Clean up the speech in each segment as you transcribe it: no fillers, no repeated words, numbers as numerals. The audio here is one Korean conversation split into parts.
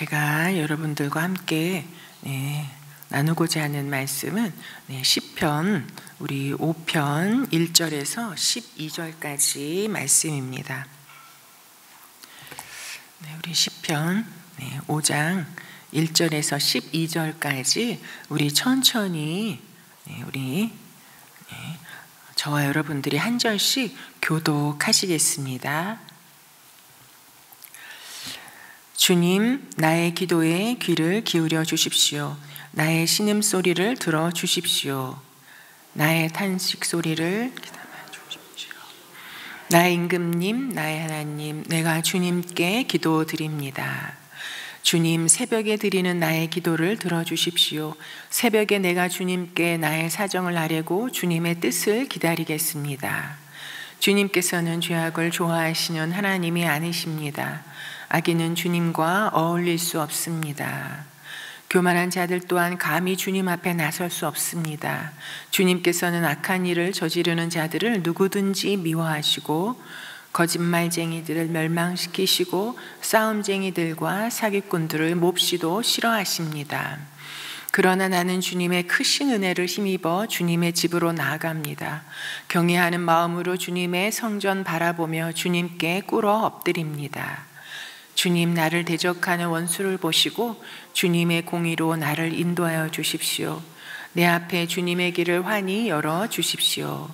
제가 여러분들과 함께 나누고자 하는 말씀은 시편 우리 5편 1절에서 12절까지 말씀입니다. 우리 시편 5장 1절에서 12절까지 우리 천천히 저와 여러분들이 한 절씩 교독하시겠습니다. 주님, 나의 기도에 귀를 기울여 주십시오. 나의 신음소리를 들어 주십시오. 나의 탄식 소리를 귀담아 주십시오. 나의 임금님, 나의 하나님, 내가 주님께 기도드립니다. 주님, 새벽에 드리는 나의 기도를 들어주십시오. 새벽에 내가 주님께 나의 사정을 아뢰고 주님의 뜻을 기다리겠습니다. 주님께서는 죄악을 좋아하시는 하나님이 아니십니다. 악인은 주님과 어울릴 수 없습니다. 교만한 자들 또한 감히 주님 앞에 나설 수 없습니다. 주님께서는 악한 일을 저지르는 자들을 누구든지 미워하시고 거짓말쟁이들을 멸망시키시고 싸움쟁이들과 사기꾼들을 몹시도 싫어하십니다. 그러나 나는 주님의 크신 은혜를 힘입어 주님의 집으로 나아갑니다. 경외하는 마음으로 주님의 성전 바라보며 주님께 꿇어 엎드립니다. 주님, 나를 대적하는 원수를 보시고 주님의 공의로 나를 인도하여 주십시오. 내 앞에 주님의 길을 환히 열어 주십시오.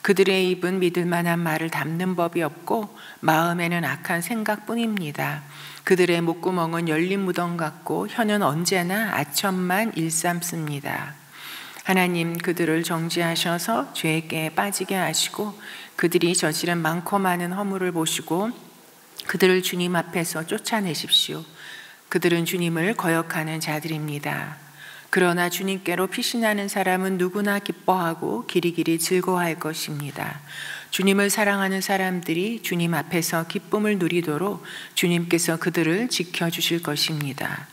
그들의 입은 믿을 만한 말을 담는 법이 없고 마음에는 악한 생각뿐입니다. 그들의 목구멍은 열린 무덤 같고 혀는 언제나 아첨만 일삼습니다. 하나님, 그들을 정죄하셔서 죄에 빠지게 하시고 그들이 저지른 많고 많은 허물을 보시고 그들을 주님 앞에서 쫓아내십시오. 그들은 주님을 거역하는 자들입니다. 그러나 주님께로 피신하는 사람은 누구나 기뻐하고 길이길이 즐거워할 것입니다. 주님을 사랑하는 사람들이 주님 앞에서 기쁨을 누리도록 주님께서 그들을 지켜주실 것입니다.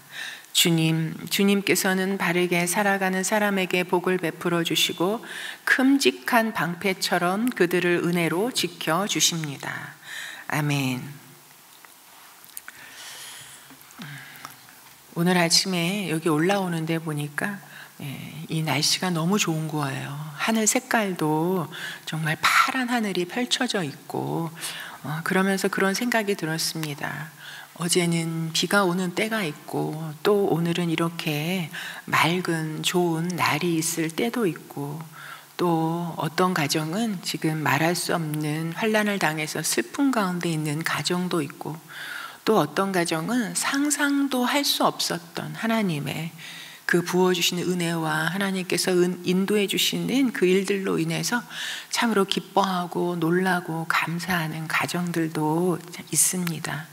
주님께서는 바르게 살아가는 사람에게 복을 베풀어 주시고 큼직한 방패처럼 그들을 은혜로 지켜주십니다. 아멘. 오늘 아침에 여기 올라오는데 보니까 이 날씨가 너무 좋은 거예요. 하늘 색깔도 정말 파란 하늘이 펼쳐져 있고 그러면서 그런 생각이 들었습니다. 어제는 비가 오는 때가 있고 또 오늘은 이렇게 맑은 좋은 날이 있을 때도 있고 또 어떤 가정은 지금 말할 수 없는 환난을 당해서 슬픔 가운데 있는 가정도 있고 또 어떤 가정은 상상도 할 수 없었던 하나님의 그 부어주시는 은혜와 하나님께서 인도해 주시는 그 일들로 인해서 참으로 기뻐하고 놀라고 감사하는 가정들도 있습니다.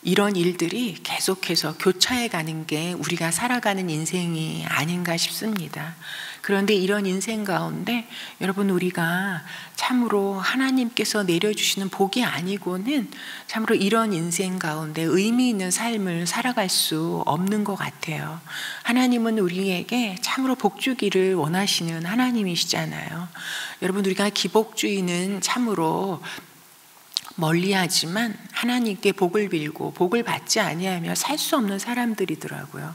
이런 일들이 계속해서 교차해 가는 게 우리가 살아가는 인생이 아닌가 싶습니다. 그런데 이런 인생 가운데 여러분, 우리가 참으로 하나님께서 내려주시는 복이 아니고는 참으로 이런 인생 가운데 의미 있는 삶을 살아갈 수 없는 것 같아요. 하나님은 우리에게 참으로 복 주기를 원하시는 하나님이시잖아요. 여러분, 우리가 기복주의는 참으로 멀리하지만 하나님께 복을 빌고 복을 받지 아니하며 살 수 없는 사람들이더라고요.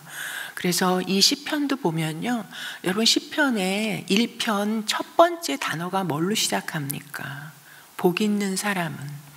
그래서 이 시편도 보면요, 여러분, 시편의 1편 첫 번째 단어가 뭘로 시작합니까? 복 있는 사람은.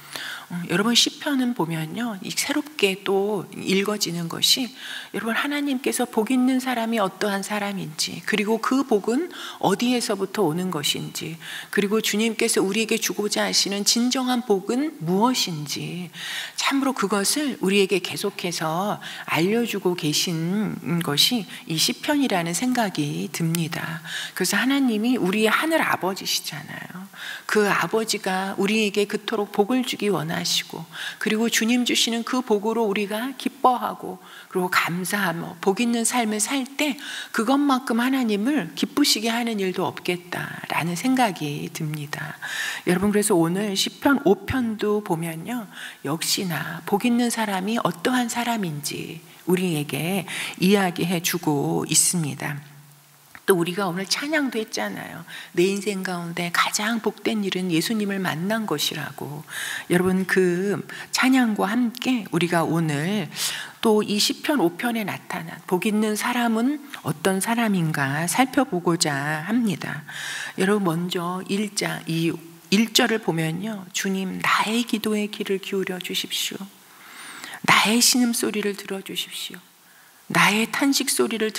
여러분, 시편은 보면요, 새롭게 또 읽어지는 것이 여러분, 하나님께서 복 있는 사람이 어떠한 사람인지, 그리고 그 복은 어디에서부터 오는 것인지, 그리고 주님께서 우리에게 주고자 하시는 진정한 복은 무엇인지 참으로 그것을 우리에게 계속해서 알려주고 계신 것이 이 시편이라는 생각이 듭니다. 그래서 하나님이 우리의 하늘 아버지시잖아요. 그 아버지가 우리에게 그토록 복을 주기 원하시고, 그리고 주님 주시는 그 복으로 우리가 기뻐하고 그리고 감사하며 복 있는 삶을 살 때 그것만큼 하나님을 기쁘시게 하는 일도 없겠다라는 생각이 듭니다. 여러분, 그래서 오늘 시편 5편도 보면요, 역시나 복 있는 사람이 어떠한 사람인지 우리에게 이야기해 주고 있습니다. 또 우리가 오늘 찬양도 했잖아요. 내 인생 가운데 가장 복된 일은 예수님을 만난 것이라고. 여러분, 그 찬양과 함께 우리가 오늘 또 이 시편 5편에 나타난 복 있는 사람은 어떤 사람인가 살펴보고자 합니다. 여러분 먼저 1절을 보면요, 주님 나의 기도에 귀를 기울여 주십시오. 나의 신음소리를 들어주십시오. 나의 탄식소리를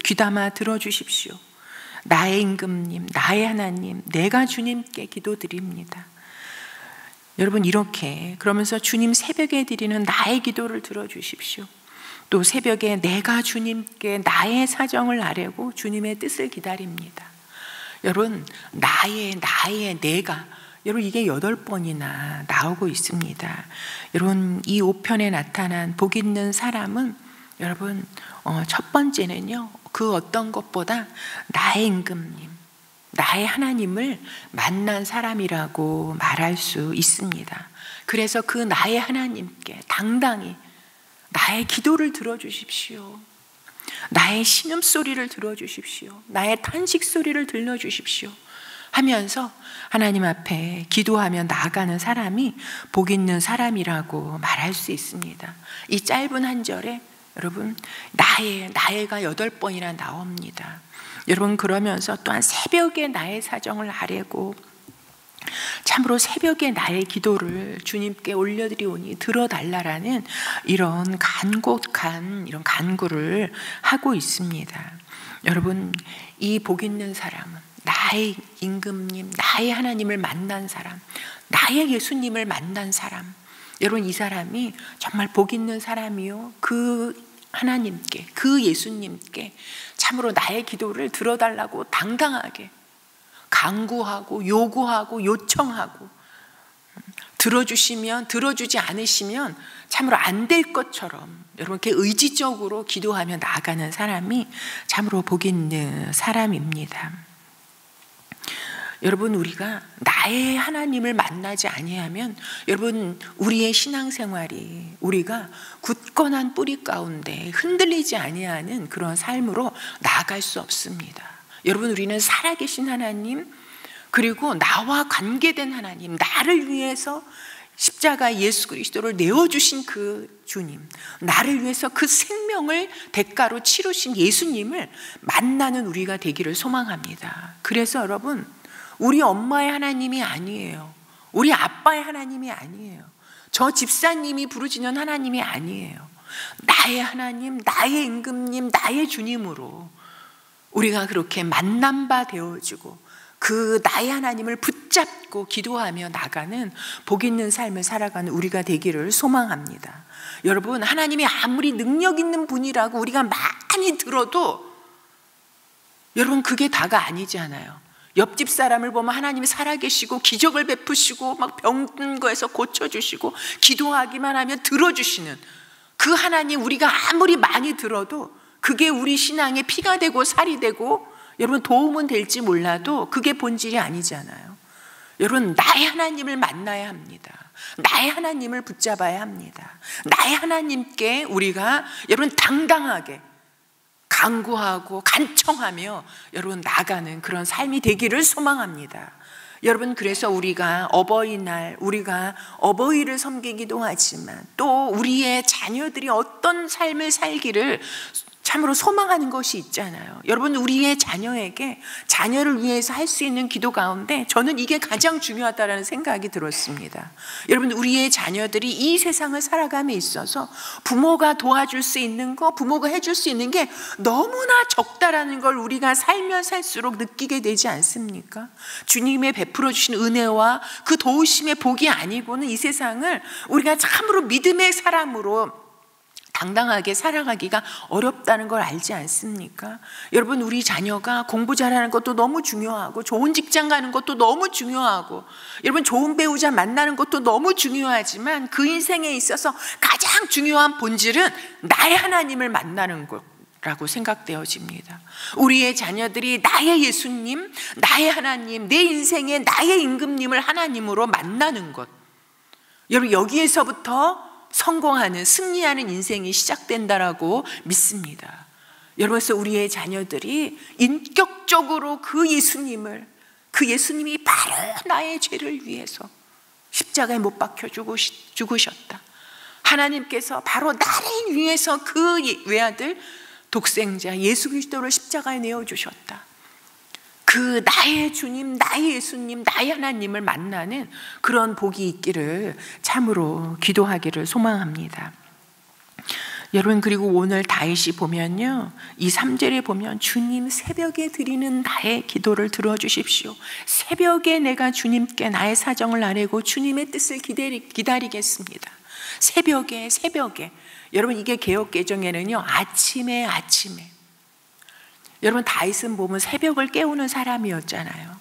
귀담아 들어주십시오. 나의 임금님, 나의 하나님, 내가 주님께 기도드립니다. 여러분 이렇게 그러면서 주님 새벽에 드리는 나의 기도를 들어주십시오. 또 새벽에 내가 주님께 나의 사정을 아뢰고 주님의 뜻을 기다립니다. 여러분 나의 내가, 여러분 이게 8번이나 나오고 있습니다. 여러분 이 5편에 나타난 복 있는 사람은 여러분 첫 번째는요, 그 어떤 것보다 나의 임금님, 나의 하나님을 만난 사람이라고 말할 수 있습니다. 그래서 그 나의 하나님께 당당히 나의 기도를 들어주십시오. 나의 신음소리를 들어주십시오. 나의 탄식소리를 들려주십시오 하면서 하나님 앞에 기도하며 나아가는 사람이 복 있는 사람이라고 말할 수 있습니다. 이 짧은 한 절에 여러분 나의가 8번이나 나옵니다. 여러분 그러면서 또한 새벽에 나의 사정을 아뢰고 참으로 새벽에 나의 기도를 주님께 올려드리오니 들어달라라는 이런 간곡한 이런 간구를 하고 있습니다. 여러분 이 복 있는 사람은 나의 임금님, 나의 하나님을 만난 사람, 나의 예수님을 만난 사람, 여러분 이 사람이 정말 복 있는 사람이요, 그 하나님께, 그 예수님께 참으로 나의 기도를 들어달라고 당당하게 간구하고 요구하고 요청하고, 들어주시면 들어주지 않으시면 참으로 안 될 것처럼 여러분 이렇게 의지적으로 기도하며 나아가는 사람이 참으로 복 있는 사람입니다. 여러분 우리가 나의 하나님을 만나지 아니하면 여러분 우리의 신앙생활이 우리가 굳건한 뿌리 가운데 흔들리지 아니하는 그런 삶으로 나아갈 수 없습니다. 여러분 우리는 살아계신 하나님, 그리고 나와 관계된 하나님, 나를 위해서 십자가 예수 그리스도를 내어주신 그 주님, 나를 위해서 그 생명을 대가로 치르신 예수님을 만나는 우리가 되기를 소망합니다. 그래서 여러분 우리 엄마의 하나님이 아니에요. 우리 아빠의 하나님이 아니에요. 저 집사님이 부르짖는 하나님이 아니에요. 나의 하나님, 나의 임금님, 나의 주님으로 우리가 그렇게 만난 바 되어지고 그 나의 하나님을 붙잡고 기도하며 나가는 복 있는 삶을 살아가는 우리가 되기를 소망합니다. 여러분 하나님이 아무리 능력 있는 분이라고 우리가 많이 들어도 여러분 그게 다가 아니잖아요. 옆집 사람을 보면 하나님이 살아계시고 기적을 베푸시고 막 병든 거에서 고쳐주시고 기도하기만 하면 들어주시는 그 하나님, 우리가 아무리 많이 들어도 그게 우리 신앙의 피가 되고 살이 되고 여러분 도움은 될지 몰라도 그게 본질이 아니잖아요. 여러분 나의 하나님을 만나야 합니다. 나의 하나님을 붙잡아야 합니다. 나의 하나님께 우리가 여러분 당당하게 간구하고 간청하며 여러분 나가는 그런 삶이 되기를 소망합니다. 여러분 그래서 우리가 어버이날, 우리가 어버이를 섬기기도 하지만 또 우리의 자녀들이 어떤 삶을 살기를 참으로 소망하는 것이 있잖아요. 여러분 우리의 자녀에게 자녀를 위해서 할 수 있는 기도 가운데 저는 이게 가장 중요하다는 생각이 들었습니다. 여러분 우리의 자녀들이 이 세상을 살아감에 있어서 부모가 도와줄 수 있는 거, 부모가 해줄 수 있는 게 너무나 적다라는 걸 우리가 살면 살수록 느끼게 되지 않습니까? 주님의 베풀어 주신 은혜와 그 도우심의 복이 아니고는 이 세상을 우리가 참으로 믿음의 사람으로 당당하게 살아가기가 어렵다는 걸 알지 않습니까? 여러분 우리 자녀가 공부 잘하는 것도 너무 중요하고 좋은 직장 가는 것도 너무 중요하고 여러분 좋은 배우자 만나는 것도 너무 중요하지만 그 인생에 있어서 가장 중요한 본질은 나의 하나님을 만나는 거라고 생각되어집니다. 우리의 자녀들이 나의 예수님, 나의 하나님, 내 인생에 나의 임금님을 하나님으로 만나는 것, 여러분 여기에서부터 성공하는, 승리하는 인생이 시작된다라고 믿습니다. 여러분 그래서 우리의 자녀들이 인격적으로 그 예수님을, 그 예수님이 바로 나의 죄를 위해서 십자가에 못 박혀 죽으셨다, 하나님께서 바로 나를 위해서 그 외아들 독생자 예수 그리스도를 십자가에 내어주셨다. 그 나의 주님, 나의 예수님, 나의 하나님을 만나는 그런 복이 있기를 참으로 기도하기를 소망합니다. 여러분, 그리고 오늘 다윗이 보면요, 이 3절에 보면 주님 새벽에 드리는 나의 기도를 들어주십시오. 새벽에 내가 주님께 나의 사정을 아뢰고 주님의 뜻을 기다리겠습니다. 새벽에 여러분, 이게 개역개정에는요 아침에 여러분, 다윗은 보면 새벽을 깨우는 사람이었잖아요.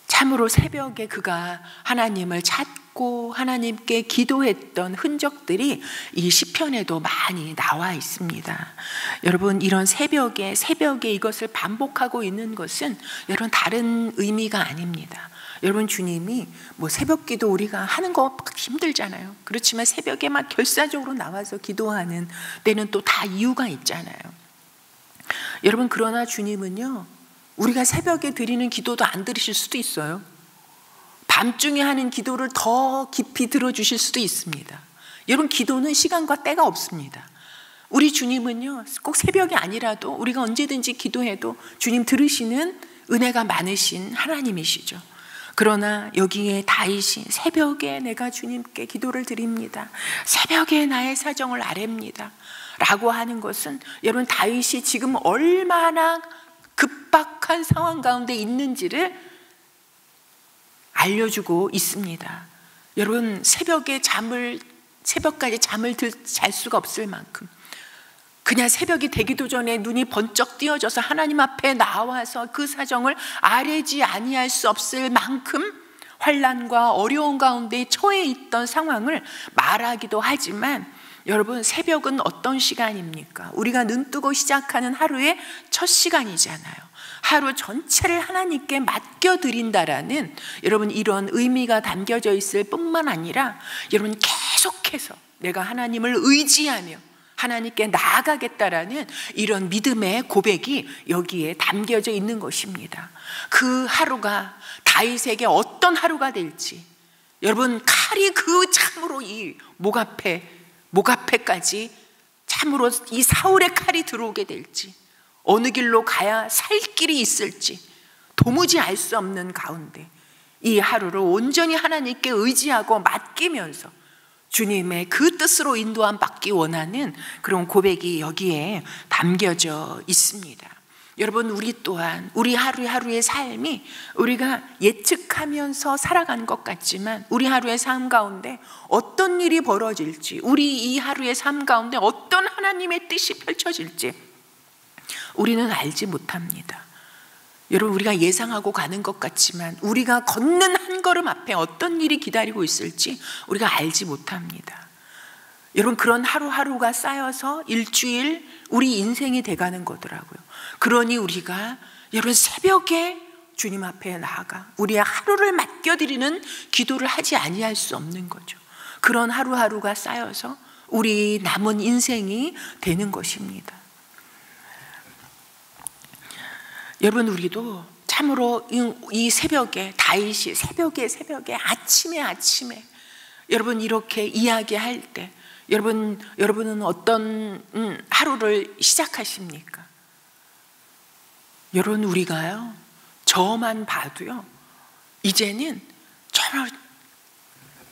참으로 새벽에 그가 하나님을 찾고 하나님께 기도했던 흔적들이 이 시편에도 많이 나와 있습니다. 여러분, 이런 새벽에 이것을 반복하고 있는 것은 여러분 다른 의미가 아닙니다. 여러분, 주님이 뭐 새벽 기도 우리가 하는 거 힘들잖아요. 그렇지만 새벽에 막 결사적으로 나와서 기도하는 때는 또 다 이유가 있잖아요. 여러분, 그러나 주님은요, 우리가 새벽에 드리는 기도도 안 들으실 수도 있어요. 밤중에 하는 기도를 더 깊이 들어주실 수도 있습니다. 여러분, 기도는 시간과 때가 없습니다. 우리 주님은요, 꼭 새벽이 아니라도 우리가 언제든지 기도해도 주님 들으시는 은혜가 많으신 하나님이시죠. 그러나 여기에 다윗이 새벽에 내가 주님께 기도를 드립니다. 새벽에 나의 사정을 아뢰입니다. 라고 하는 것은 여러분, 다윗이 지금 얼마나 급박한 상황 가운데 있는지를 알려주고 있습니다. 여러분, 새벽까지 잠을 잘 수가 없을 만큼, 그냥 새벽이 되기도 전에 눈이 번쩍 띄어져서 하나님 앞에 나와서 그 사정을 아뢰지 아니할 수 없을 만큼 환난과 어려운 가운데 처해 있던 상황을 말하기도 하지만, 여러분, 새벽은 어떤 시간입니까? 우리가 눈뜨고 시작하는 하루의 첫 시간이잖아요. 하루 전체를 하나님께 맡겨드린다라는 여러분 이런 의미가 담겨져 있을 뿐만 아니라, 여러분 계속해서 내가 하나님을 의지하며 하나님께 나아가겠다라는 이런 믿음의 고백이 여기에 담겨져 있는 것입니다. 그 하루가 다윗에게 어떤 하루가 될지, 여러분 칼이 그 참으로 이 목 앞에까지 참으로 이 사울의 칼이 들어오게 될지, 어느 길로 가야 살 길이 있을지 도무지 알 수 없는 가운데 이 하루를 온전히 하나님께 의지하고 맡기면서 주님의 그 뜻으로 인도함 받기 원하는 그런 고백이 여기에 담겨져 있습니다. 여러분, 우리 또한 우리 하루하루의 삶이 우리가 예측하면서 살아가는 것 같지만, 우리 하루의 삶 가운데 어떤 일이 벌어질지, 우리 이 하루의 삶 가운데 어떤 하나님의 뜻이 펼쳐질지 우리는 알지 못합니다. 여러분, 우리가 예상하고 가는 것 같지만 우리가 걷는 한 걸음 앞에 어떤 일이 기다리고 있을지 우리가 알지 못합니다. 여러분, 그런 하루하루가 쌓여서 일주일 우리 인생이 돼가는 거더라고요. 그러니 우리가 여러분 새벽에 주님 앞에 나아가 우리의 하루를 맡겨드리는 기도를 하지 아니할 수 없는 거죠. 그런 하루하루가 쌓여서 우리 남은 인생이 되는 것입니다. 여러분, 우리도 참으로 이 새벽에 다윗이 새벽에 아침에 여러분 이렇게 이야기할 때 여러분은 어떤 하루를 시작하십니까? 여러분, 우리가요 저만 봐도요 이제는 정말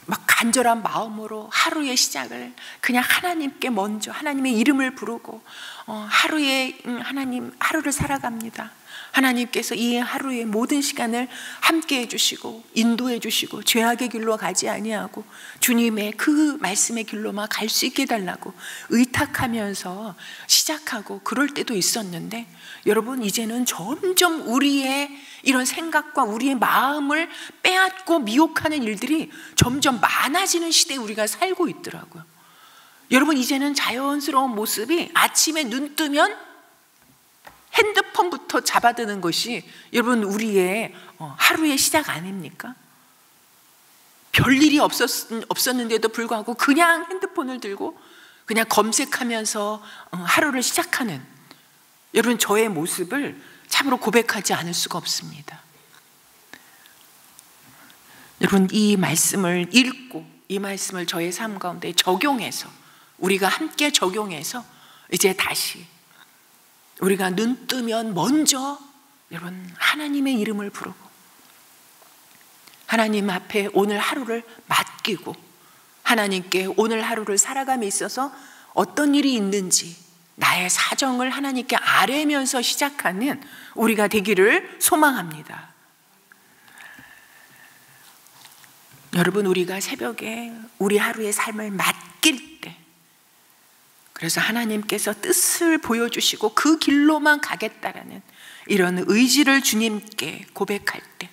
막 간절한 마음으로 하루의 시작을 그냥 하나님께 먼저 하나님의 이름을 부르고 하나님 하루를 살아갑니다. 하나님께서 이 하루의 모든 시간을 함께 해주시고 인도해 주시고 죄악의 길로 가지 아니하고 주님의 그 말씀의 길로만 갈 수 있게 해달라고 의탁하면서 시작하고 그럴 때도 있었는데, 여러분 이제는 점점 우리의 이런 생각과 우리의 마음을 빼앗고 미혹하는 일들이 점점 많아지는 시대에 우리가 살고 있더라고요. 여러분, 이제는 자연스러운 모습이 아침에 눈 뜨면 핸드폰부터 잡아드는 것이 여러분 우리의 하루의 시작 아닙니까? 별일이 없었는데도 불구하고 그냥 핸드폰을 들고 그냥 검색하면서 하루를 시작하는 여러분 저의 모습을 참으로 고백하지 않을 수가 없습니다. 여러분, 이 말씀을 읽고 이 말씀을 저의 삶 가운데 적용해서, 우리가 함께 적용해서 이제 다시 우리가 눈 뜨면 먼저 여러분 하나님의 이름을 부르고 하나님 앞에 오늘 하루를 맡기고 하나님께 오늘 하루를 살아감에 있어서 어떤 일이 있는지 나의 사정을 하나님께 아뢰면서 시작하는 우리가 되기를 소망합니다. 여러분, 우리가 새벽에 우리 하루의 삶을 맡길 때, 그래서 하나님께서 뜻을 보여주시고 그 길로만 가겠다라는 이런 의지를 주님께 고백할 때,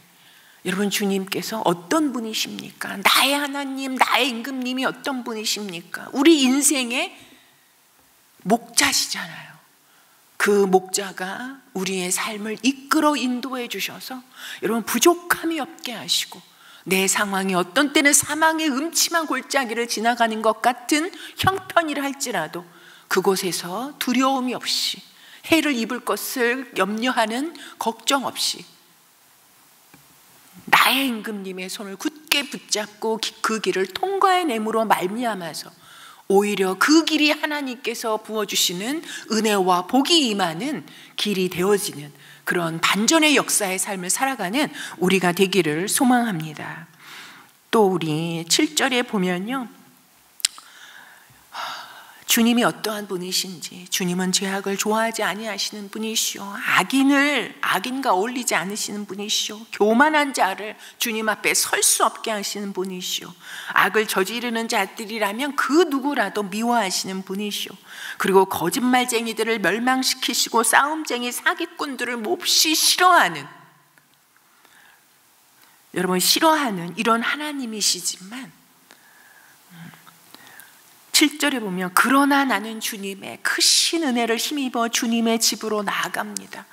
여러분, 주님께서 어떤 분이십니까? 나의 하나님, 나의 임금님이 어떤 분이십니까? 우리 인생의 목자시잖아요. 그 목자가 우리의 삶을 이끌어 인도해 주셔서 여러분 부족함이 없게 하시고, 내 상황이 어떤 때는 사망의 음침한 골짜기를 지나가는 것 같은 형편이라 할지라도 그곳에서 두려움이 없이, 해를 입을 것을 염려하는 걱정 없이 나의 임금님의 손을 굳게 붙잡고 그 길을 통과해냄으로 말미암아서 오히려 그 길이 하나님께서 부어주시는 은혜와 복이 임하는 길이 되어지는 그런 반전의 역사의 삶을 살아가는 우리가 되기를 소망합니다. 또 우리 7절에 보면요, 주님이 어떠한 분이신지, 주님은 죄악을 좋아하지 아니하시는 분이시오, 악인과 어울리지 않으시는 분이시오, 교만한 자를 주님 앞에 설 수 없게 하시는 분이시오, 악을 저지르는 자들이라면 그 누구라도 미워하시는 분이시오, 그리고 거짓말쟁이들을 멸망시키시고 싸움쟁이 사기꾼들을 몹시 싫어하는, 여러분, 싫어하는 이런 하나님이시지만 7절에 보면 그러나 나는 주님의 크신 은혜를 힘입어 주님의 집으로 나아갑니다.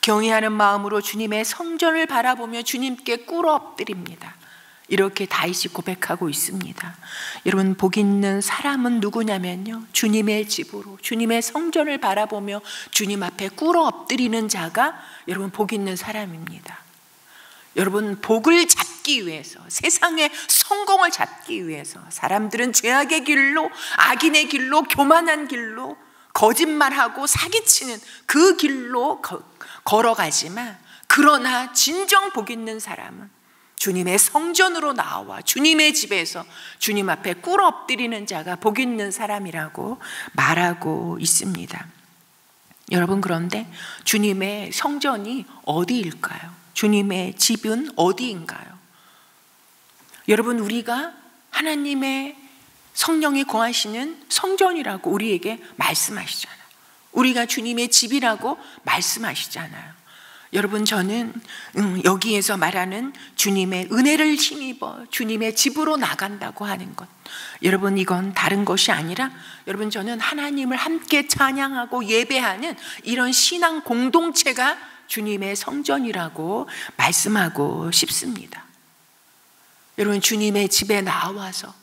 경외하는 마음으로 주님의 성전을 바라보며 주님께 꿇어 엎드립니다. 이렇게 다윗이 고백하고 있습니다. 여러분, 복 있는 사람은 누구냐면요, 주님의 집으로 주님의 성전을 바라보며 주님 앞에 꿇어 엎드리는 자가 여러분 복 있는 사람입니다. 여러분, 복을 잡기 위해서, 세상의 성공을 잡기 위해서 사람들은 죄악의 길로, 악인의 길로, 교만한 길로, 거짓말하고 사기치는 그 길로 걸어가지만, 그러나 진정 복 있는 사람은 주님의 성전으로 나와 주님의 집에서 주님 앞에 꿇어 엎드리는 자가 복 있는 사람이라고 말하고 있습니다. 여러분, 그런데 주님의 성전이 어디일까요? 주님의 집은 어디인가요? 여러분, 우리가 하나님의 성령이 거하시는 성전이라고 우리에게 말씀하시잖아요. 우리가 주님의 집이라고 말씀하시잖아요. 여러분, 저는 여기에서 말하는 주님의 은혜를 힘입어 주님의 집으로 나간다고 하는 것, 여러분, 이건 다른 것이 아니라 여러분, 저는 하나님을 함께 찬양하고 예배하는 이런 신앙 공동체가 주님의 성전이라고 말씀하고 싶습니다. 여러분, 주님의 집에 나와서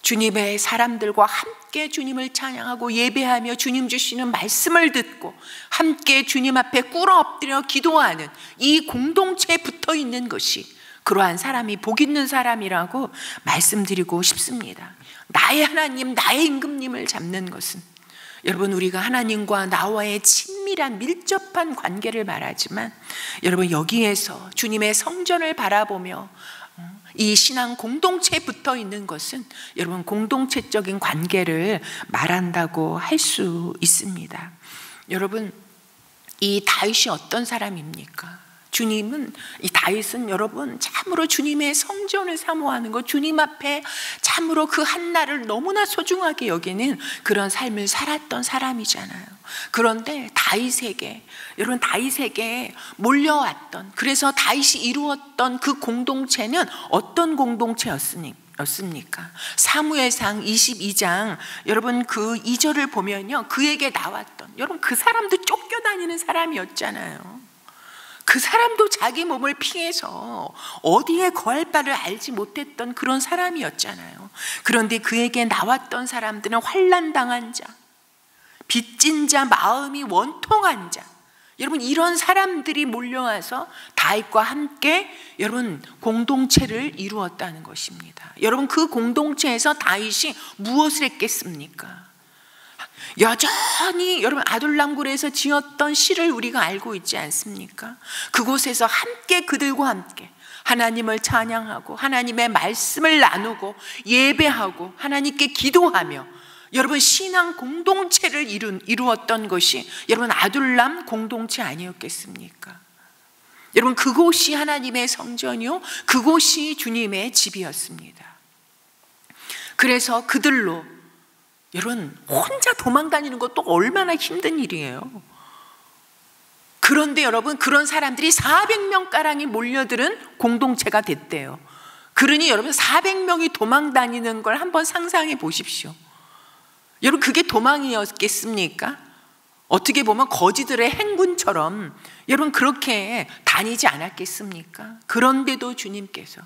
주님의 사람들과 함께 주님을 찬양하고 예배하며 주님 주시는 말씀을 듣고 함께 주님 앞에 꿇어 엎드려 기도하는 이 공동체에 붙어 있는 것이 그러한 사람이 복 있는 사람이라고 말씀드리고 싶습니다. 나의 하나님, 나의 임금님을 잡는 것은, 여러분, 우리가 하나님과 나와의 친밀한 밀접한 관계를 말하지만, 여러분, 여기에서 주님의 성전을 바라보며 이 신앙 공동체에 붙어 있는 것은 여러분 공동체적인 관계를 말한다고 할 수 있습니다. 여러분, 이 다윗이 어떤 사람입니까? 이 다윗은 여러분 참으로 주님의 성전을 사모하는 것, 주님 앞에 참으로 그 한날을 너무나 소중하게 여기는 그런 삶을 살았던 사람이잖아요. 그런데 여러분, 다윗에게 몰려왔던, 그래서 다윗이 이루었던 그 공동체는 어떤 공동체였습니까? 사무엘상 22장 여러분 그 2절을 보면요, 그에게 나왔던, 여러분, 그 사람도 쫓겨다니는 사람이었잖아요. 그 사람도 자기 몸을 피해서 어디에 거할 바를 알지 못했던 그런 사람이었잖아요. 그런데 그에게 나왔던 사람들은 환난당한 자, 빚진 자, 마음이 원통한 자, 여러분 이런 사람들이 몰려와서 다윗과 함께 여러분 공동체를 이루었다는 것입니다. 여러분 그 공동체에서 다윗이 무엇을 했겠습니까? 여전히 여러분 아둘람굴에서 지었던 시를 우리가 알고 있지 않습니까? 그곳에서 함께 그들과 함께 하나님을 찬양하고 하나님의 말씀을 나누고 예배하고 하나님께 기도하며 여러분 신앙 공동체를 이루었던 것이 여러분 아둘람 공동체 아니었겠습니까? 여러분 그곳이 하나님의 성전이요 그곳이 주님의 집이었습니다. 그래서 그들로 여러분 혼자 도망다니는 것도 얼마나 힘든 일이에요. 그런데 여러분 그런 사람들이 400명가량이 몰려드는 공동체가 됐대요. 그러니 여러분 400명이 도망다니는 걸 한번 상상해 보십시오. 여러분 그게 도망이었겠습니까? 어떻게 보면 거지들의 행군처럼 여러분 그렇게 다니지 않았겠습니까? 그런데도 주님께서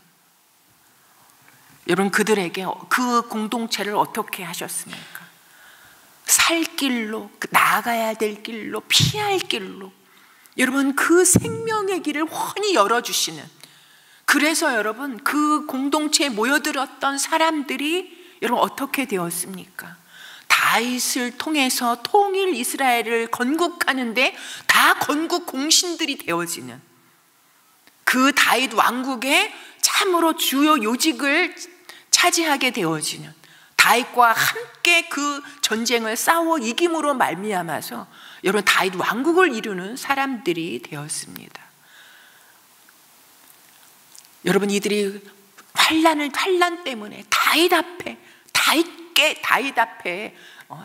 여러분 그들에게 그 공동체를 어떻게 하셨습니까? 살 길로, 나아가야 될 길로, 피할 길로 여러분 그 생명의 길을 훤히 열어주시는, 그래서 여러분 그 공동체에 모여들었던 사람들이 여러분 어떻게 되었습니까? 다윗을 통해서 통일 이스라엘을 건국하는데 다 건국 공신들이 되어지는 그 다윗 왕국의 참으로 주요 요직을 차지하게 되어지는, 다윗과 함께 그 전쟁을 싸워 이김으로 말미암아서 여러분 다윗 왕국을 이루는 사람들이 되었습니다. 여러분 이들이 환난 때문에 다윗 앞에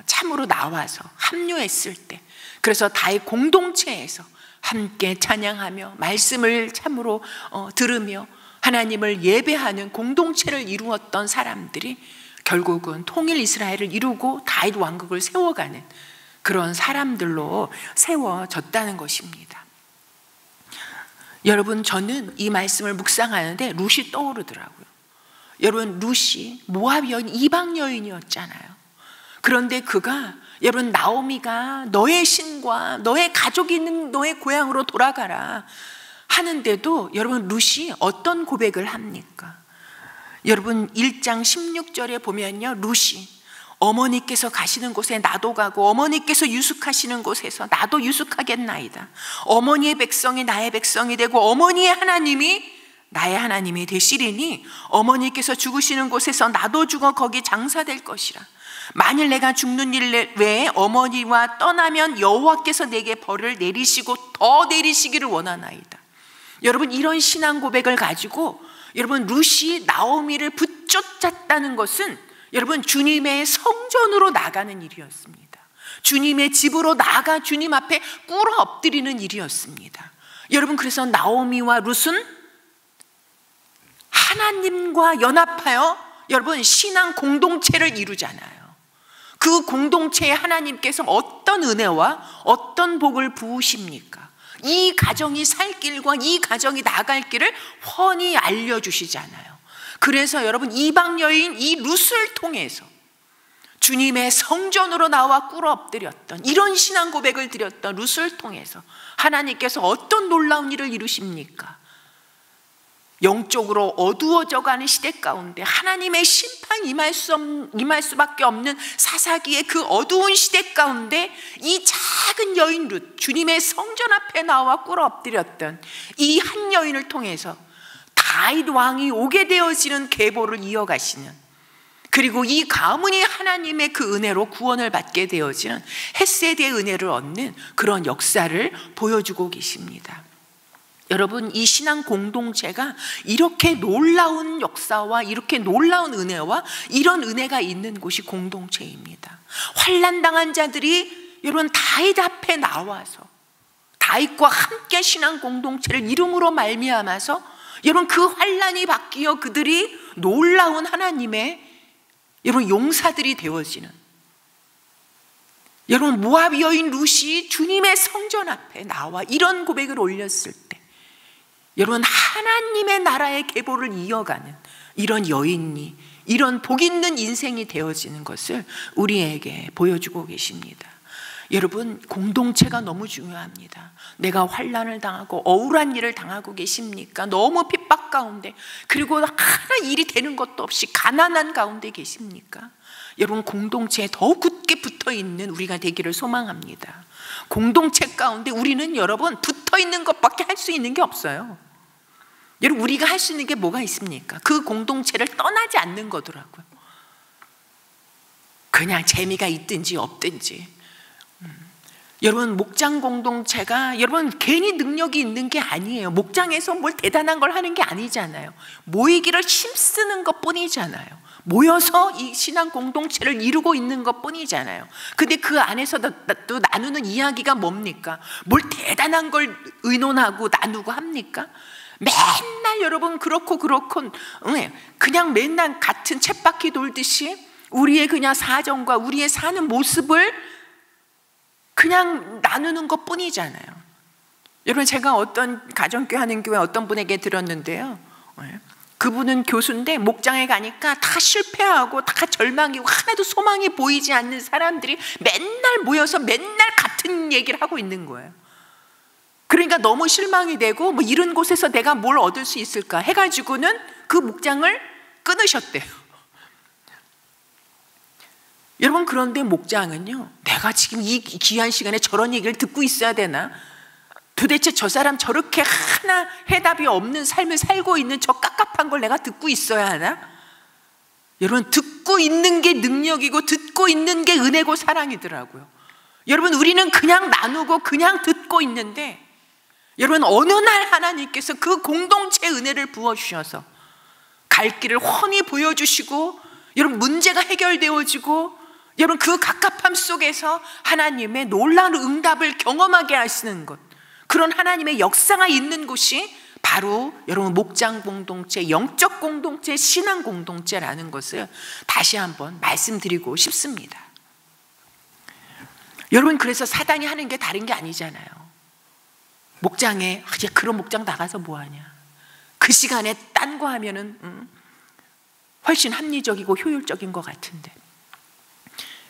참으로 나와서 합류했을 때, 그래서 다윗 공동체에서 함께 찬양하며 말씀을 참으로 들으며 하나님을 예배하는 공동체를 이루었던 사람들이 결국은 통일 이스라엘을 이루고 다윗 왕국을 세워가는 그런 사람들로 세워졌다는 것입니다. 여러분 저는 이 말씀을 묵상하는데 룻이 떠오르더라고요. 여러분 룻이 모압 여인, 이방 여인이었잖아요. 그런데 그가 여러분 나오미가 너의 신과 너의 가족이 있는 너의 고향으로 돌아가라 하는데도 여러분 룻이 어떤 고백을 합니까? 여러분 1장 16절에 보면요, 룻이 어머니께서 가시는 곳에 나도 가고 어머니께서 유숙하시는 곳에서 나도 유숙하겠나이다. 어머니의 백성이 나의 백성이 되고 어머니의 하나님이 나의 하나님이 되시리니 어머니께서 죽으시는 곳에서 나도 죽어 거기 장사될 것이라. 만일 내가 죽는 일 외에 어머니와 떠나면 여호와께서 내게 벌을 내리시고 더 내리시기를 원하나이다. 여러분 이런 신앙 고백을 가지고 여러분 룻이 나오미를 붙쫓았다는 것은 여러분 주님의 성전으로 나가는 일이었습니다. 주님의 집으로 나가 주님 앞에 꿇어 엎드리는 일이었습니다. 여러분 그래서 나오미와 룻은 하나님과 연합하여 여러분 신앙 공동체를 이루잖아요. 그 공동체에 하나님께서 어떤 은혜와 어떤 복을 부으십니까? 이 가정이 살 길과 이 가정이 나갈 길을 훤히 알려주시잖아요. 그래서 여러분 이방 여인 이 룻을 통해서 주님의 성전으로 나와 꿇어 엎드렸던 이런 신앙 고백을 드렸던 룻을 통해서 하나님께서 어떤 놀라운 일을 이루십니까? 영적으로 어두워져가는 시대 가운데 하나님의 심판 임할 수밖에 없는 사사기의 그 어두운 시대 가운데 이 작은 여인 룻, 주님의 성전 앞에 나와 꿇어 엎드렸던 이 한 여인을 통해서 다윗 왕이 오게 되어지는 계보를 이어가시는, 그리고 이 가문이 하나님의 그 은혜로 구원을 받게 되어지는 헷세드의 은혜를 얻는 그런 역사를 보여주고 계십니다. 여러분 이 신앙 공동체가 이렇게 놀라운 역사와 이렇게 놀라운 은혜와 이런 은혜가 있는 곳이 공동체입니다. 환난당한 자들이 여러분 다윗 앞에 나와서 다윗과 함께 신앙 공동체를 이름으로 말미암아서 여러분 그 환난이 바뀌어 그들이 놀라운 하나님의 여러분 용사들이 되어지는, 여러분 모압 여인 룻이 주님의 성전 앞에 나와 이런 고백을 올렸을 때 여러분 하나님의 나라의 계보를 이어가는 이런 여인이, 이런 복 있는 인생이 되어지는 것을 우리에게 보여주고 계십니다. 여러분, 공동체가 너무 중요합니다. 내가 환난을 당하고 억울한 일을 당하고 계십니까? 너무 핍박 가운데, 그리고 하나 일이 되는 것도 없이 가난한 가운데 계십니까? 여러분, 공동체에 더 굳게 붙어 있는 우리가 되기를 소망합니다. 공동체 가운데 우리는 여러분 붙어 있는 것밖에 할 수 있는 게 없어요. 여러분, 우리가 할 수 있는 게 뭐가 있습니까? 그 공동체를 떠나지 않는 거더라고요. 그냥 재미가 있든지 없든지. 여러분, 목장 공동체가 여러분 괜히 능력이 있는 게 아니에요. 목장에서 뭘 대단한 걸 하는 게 아니잖아요. 모이기를 힘쓰는 것 뿐이잖아요. 모여서 이 신앙 공동체를 이루고 있는 것 뿐이잖아요. 근데 그 안에서 또 나누는 이야기가 뭡니까? 뭘 대단한 걸 의논하고 나누고 합니까? 맨날 여러분 그렇고 그냥 맨날 같은 쳇바퀴 돌듯이 우리의 그냥 사정과 우리의 사는 모습을 그냥 나누는 것 뿐이잖아요. 여러분, 제가 어떤 가정교회 하는 교회 어떤 분에게 들었는데요, 그분은 교수인데 목장에 가니까 다 실패하고 다 절망이고 하나도 소망이 보이지 않는 사람들이 맨날 모여서 맨날 같은 얘기를 하고 있는 거예요. 그러니까 너무 실망이 되고 뭐 이런 곳에서 내가 뭘 얻을 수 있을까 해가지고는 그 목장을 끊으셨대요. 여러분, 그런데 목장은요, 내가 지금 이 귀한 시간에 저런 얘기를 듣고 있어야 되나? 도대체 저 사람 저렇게 하나 해답이 없는 삶을 살고 있는 저 깝깝한 걸 내가 듣고 있어야 하나? 여러분, 듣고 있는 게 능력이고 듣고 있는 게 은혜고 사랑이더라고요. 여러분, 우리는 그냥 나누고 그냥 듣고 있는데, 여러분, 어느 날 하나님께서 그 공동체의 은혜를 부어주셔서 갈 길을 훤히 보여주시고, 여러분, 문제가 해결되어지고, 여러분, 그 갑갑함 속에서 하나님의 놀라운 응답을 경험하게 하시는 것, 그런 하나님의 역사가 있는 곳이 바로 여러분 목장 공동체, 영적 공동체, 신앙 공동체라는 것을 다시 한번 말씀드리고 싶습니다. 여러분, 그래서 사단이 하는 게 다른 게 아니잖아요. 목장에 이제 그런 목장 나가서 뭐하냐, 그 시간에 딴 거 하면은 훨씬 합리적이고 효율적인 것 같은데,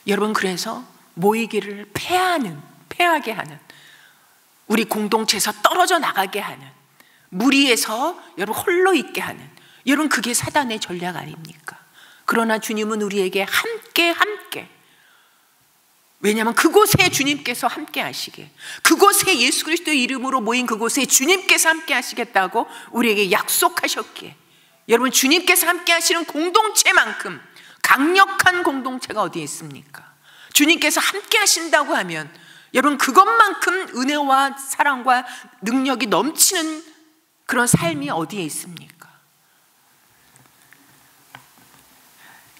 여러분, 그래서 모이기를 패하게 하는, 우리 공동체에서 떨어져 나가게 하는, 무리에서 여러분 홀로 있게 하는, 여러분 그게 사단의 전략 아닙니까? 그러나 주님은 우리에게 함께, 왜냐하면 그곳에 주님께서 함께 하시게, 그곳에 예수 그리스도의 이름으로 모인 그곳에 주님께서 함께 하시겠다고 우리에게 약속하셨기에, 여러분, 주님께서 함께 하시는 공동체만큼 강력한 공동체가 어디에 있습니까? 주님께서 함께 하신다고 하면 여러분, 그것만큼 은혜와 사랑과 능력이 넘치는 그런 삶이 어디에 있습니까?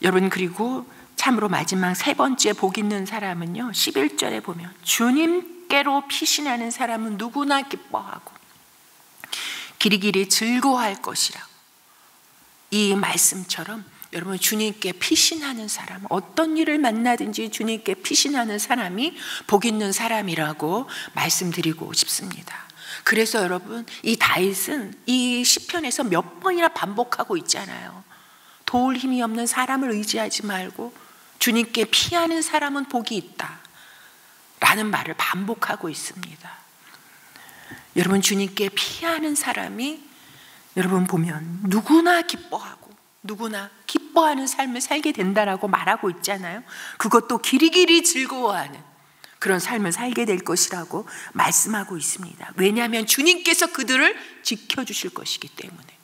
여러분, 그리고 참으로 마지막 세 번째 복 있는 사람은요, 11절에 보면 주님께로 피신하는 사람은 누구나 기뻐하고 길이길이 즐거워할 것이라고. 이 말씀처럼 여러분, 주님께 피신하는 사람, 어떤 일을 만나든지 주님께 피신하는 사람이 복 있는 사람이라고 말씀드리고 싶습니다. 그래서 여러분, 이 다윗은 이 시편에서 몇 번이나 반복하고 있잖아요. 도울 힘이 없는 사람을 의지하지 말고 주님께 피하는 사람은 복이 있다 라는 말을 반복하고 있습니다. 여러분, 주님께 피하는 사람이 여러분 보면 누구나 기뻐하는 삶을 살게 된다라고 말하고 있잖아요. 그것도 길이길이 즐거워하는 그런 삶을 살게 될 것이라고 말씀하고 있습니다. 왜냐하면 주님께서 그들을 지켜주실 것이기 때문에.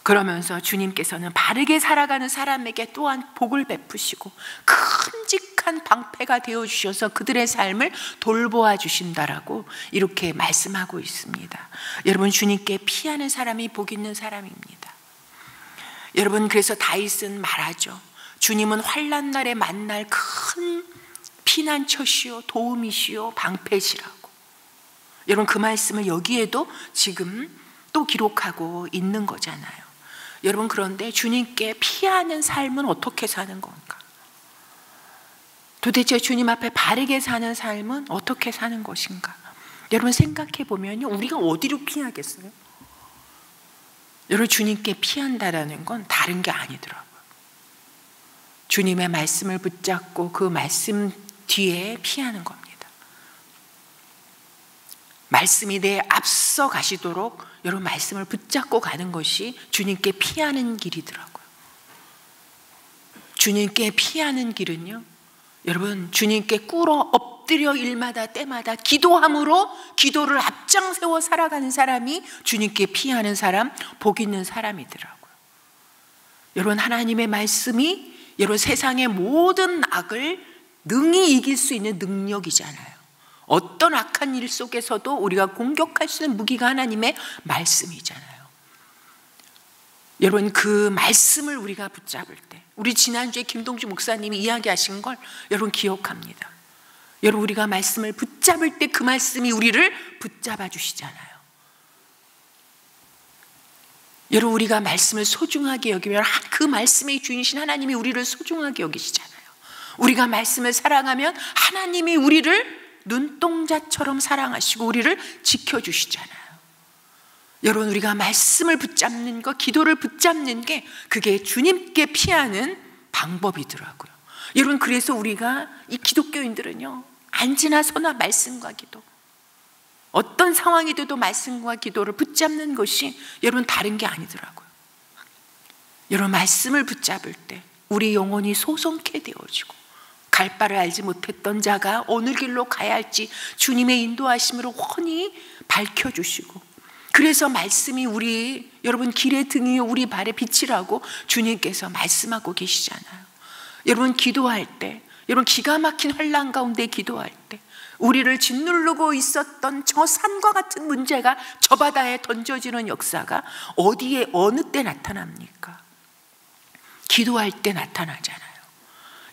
그러면서 주님께서는 바르게 살아가는 사람에게 또한 복을 베푸시고 큼직한 방패가 되어주셔서 그들의 삶을 돌보아 주신다라고 이렇게 말씀하고 있습니다. 여러분, 주님께 피하는 사람이 복 있는 사람입니다. 여러분, 그래서 다윗은 말하죠. 주님은 환난 날에 만날 큰 피난처시요 도움이시요 방패시라고. 여러분, 그 말씀을 여기에도 지금 또 기록하고 있는 거잖아요. 여러분, 그런데 주님께 피하는 삶은 어떻게 사는 건가? 도대체 주님 앞에 바르게 사는 삶은 어떻게 사는 것인가? 여러분, 생각해 보면요, 우리가 어디로 피하겠어요? 여러분, 주님께 피한다라는 건 다른 게 아니더라고요. 주님의 말씀을 붙잡고 그 말씀 뒤에 피하는 겁니다. 말씀이 내 앞서 가시도록 여러분 말씀을 붙잡고 가는 것이 주님께 피하는 길이더라고요. 주님께 피하는 길은요, 여러분 주님께 꿇어 엎드려 일마다 때마다 기도함으로 기도를 앞장세워 살아가는 사람이 주님께 피하는 사람, 복 있는 사람이더라고요. 여러분 하나님의 말씀이 여러분 세상의 모든 악을 능히 이길 수 있는 능력이잖아요. 어떤 악한 일 속에서도 우리가 공격할 수 있는 무기가 하나님의 말씀이잖아요. 여러분 그 말씀을 우리가 붙잡을 때, 우리 지난주에 김동주 목사님이 이야기하신 걸 여러분 기억합니다. 여러분 우리가 말씀을 붙잡을 때 그 말씀이 우리를 붙잡아 주시잖아요. 여러분 우리가 말씀을 소중하게 여기면 그 말씀의 주인이신 하나님이 우리를 소중하게 여기시잖아요. 우리가 말씀을 사랑하면 하나님이 우리를 눈동자처럼 사랑하시고 우리를 지켜주시잖아요. 여러분 우리가 말씀을 붙잡는 것, 기도를 붙잡는 게 그게 주님께 피하는 방법이더라고요. 여러분 그래서 우리가 이 기독교인들은요, 앉으나 서나 말씀과 기도, 어떤 상황이 돼도 말씀과 기도를 붙잡는 것이 여러분 다른 게 아니더라고요. 여러분 말씀을 붙잡을 때 우리 영혼이 소송케 되어지고 갈 바를 알지 못했던 자가 어느 길로 가야 할지 주님의 인도하심으로 훤히 밝혀주시고, 그래서 말씀이 우리 여러분 길의 등이요 우리 발의 빛이라고 주님께서 말씀하고 계시잖아요. 여러분 기도할 때, 여러분 기가 막힌 환난 가운데 기도할 때 우리를 짓누르고 있었던 저 산과 같은 문제가 저 바다에 던져지는 역사가 어디에 어느 때 나타납니까? 기도할 때 나타나잖아요.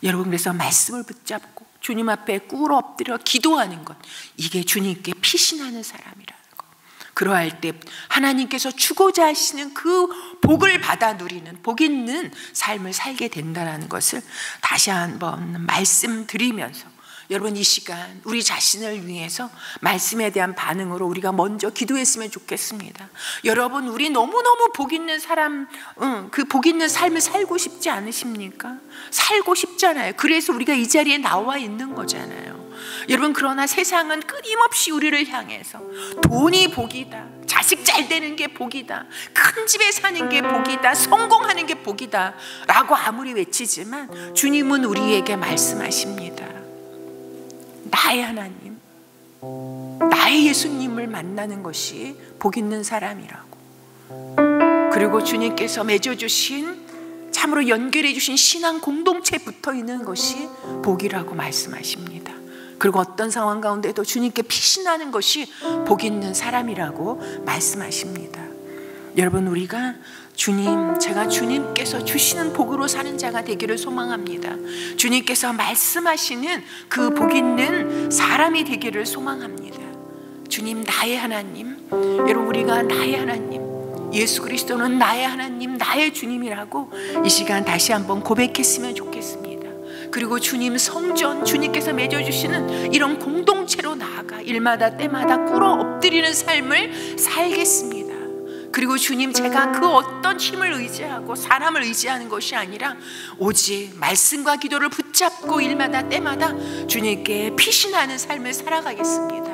여러분 그래서 말씀을 붙잡고 주님 앞에 꿇어 엎드려 기도하는 것, 이게 주님께 피신하는 사람이라는 것. 그러할 때 하나님께서 주고자 하시는 그 복을 받아 누리는 복 있는 삶을 살게 된다는 것을 다시 한번 말씀드리면서, 여러분 이 시간 우리 자신을 위해서 말씀에 대한 반응으로 우리가 먼저 기도했으면 좋겠습니다. 여러분 우리 너무너무 복 있는 사람, 그 복 있는 삶을 살고 싶지 않으십니까? 살고 싶잖아요. 그래서 우리가 이 자리에 나와 있는 거잖아요. 여러분 그러나 세상은 끊임없이 우리를 향해서 돈이 복이다, 자식 잘 되는 게 복이다, 큰 집에 사는 게 복이다, 성공하는 게 복이다 라고 아무리 외치지만 주님은 우리에게 말씀하십니다. 나의 하나님, 나의 예수님을 만나는 것이 복 있는 사람이라고. 그리고 주님께서 맺어주신, 참으로 연결해 주신 신앙 공동체에 붙어 있는 것이 복이라고 말씀하십니다. 그리고 어떤 상황 가운데도 주님께 피신하는 것이 복 있는 사람이라고 말씀하십니다. 여러분 우리가 제가 주님께서 주시는 복으로 사는 자가 되기를 소망합니다. 주님께서 말씀하시는 그 복 있는 사람이 되기를 소망합니다. 주님 나의 하나님, 여러분 우리가 나의 하나님, 예수 그리스도는 나의 하나님, 나의 주님이라고 이 시간 다시 한번 고백했으면 좋겠습니다. 그리고 주님 성전, 주님께서 맺어주시는 이런 공동체로 나아가 일마다 때마다 꿇어 엎드리는 삶을 살겠습니다. 그리고 주님 제가 그 어떤 힘을 의지하고 사람을 의지하는 것이 아니라 오직 말씀과 기도를 붙잡고 일마다 때마다 주님께 피신하는 삶을 살아가겠습니다.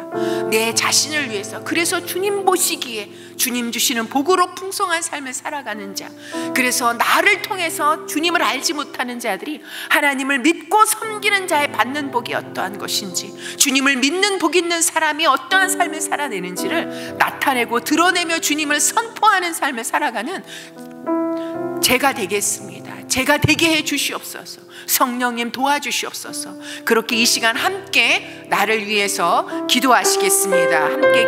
내 자신을 위해서, 그래서 주님 보시기에 주님 주시는 복으로 풍성한 삶을 살아가는 자, 그래서 나를 통해서 주님을 알지 못하는 자들이 하나님을 믿고 섬기는 자의 받는 복이 어떠한 것인지, 주님을 믿는 복 있는 사람이 어떠한 삶을 살아내는지를 나타내고 드러내며 주님을 선포하는 삶을 살아가는 제가 되겠습니다. 제가 되게 해 주시옵소서. 성령님 도와주시옵소서. 그렇게 이 시간 함께 나를 위해서 기도하시겠습니다. 함께